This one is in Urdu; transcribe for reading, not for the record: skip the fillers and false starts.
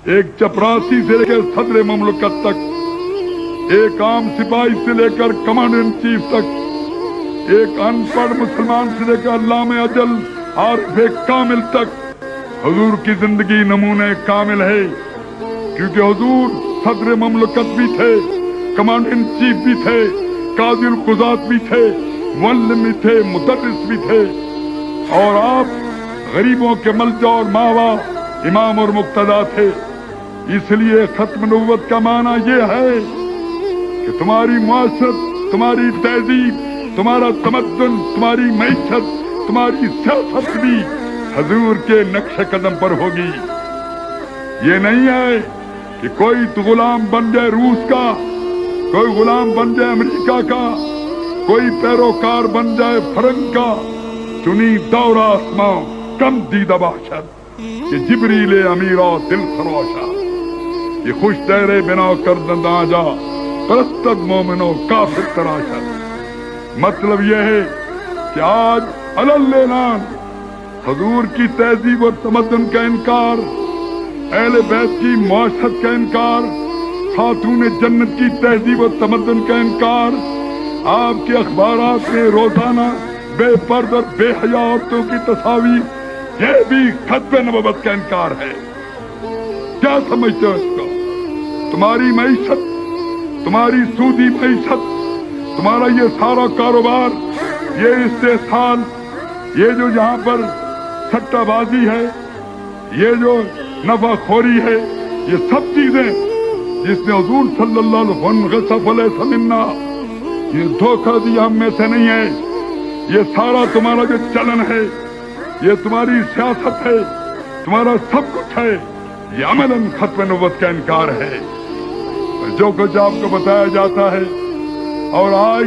ایک چپراسی سے لے کر صدر مملکت تک، ایک عام سپاہی سے لے کر کمانڈر ان چیف تک، ایک ان پڑھ مسلمان سے لے کر علامہ اجل عارف کامل تک، حضور کی زندگی نمونہ کامل ہے، کیونکہ حضور صدر مملکت بھی تھے، کمانڈر ان چیف بھی تھے، قاضی القضات بھی تھے، معلم بھی تھے، مدرس بھی تھے، اور آپ غریبوں کے ملجا اور ماوا، امام اور مقتدا تھے۔ اس لیے ختم نبوت کا معنی یہ ہے کہ تمہاری معاشرت، تمہاری تہذیب، تمہارا تمدن، تمہاری معیشت، تمہاری سیاست بھی حضور کے نقش قدم پر ہوگی۔ یہ نہیں ہے کہ کوئی تو غلام بن جائے روس کا، کوئی غلام بن جائے امریکہ کا، کوئی پیروکار بن جائے فرنگ کا، چنی دورہ آسماں کم دیدہ باشد کہ جبریل امیرا دل خروشا، یہ خوش تیرے بنا کردند آجا پرستد مومنو کافر تراشد۔ مطلب یہ ہے کہ آج علاللان حضور کی تہذیب اور تمدن کا انکار، اہل بیت کی معاشرت کا انکار، خاتون جنت کی تہذیب اور تمدن کا انکار، آپ کے اخبارات میں روزانہ بے پردہ اور بے حیا عورتوں کی تصاویر، یہ بھی ختم نبوت کا انکار ہے۔ کیا سمجھتے ہو اس کو؟ تمہاری معیشت، تمہاری سودی معیشت، تمہارا یہ سارا کاروبار، یہ استحصال، یہ جو یہاں پر سٹہ بازی ہے، یہ جو نفع خوری ہے، یہ سب چیزیں جس نے حضور صلی اللہ علیہ وسلم غصف علیہ سمنا یہ دھوکہ دیا ہم میں سے نہیں ہے۔ یہ سارا تمہارا جو چلن ہے، یہ تمہاری سیاست ہے، تمہارا سب کچھ ہے، یہ عملاً ختم نبوت کا انکار ہے۔ جو کچھ آپ کو بتایا جاتا ہے اور آج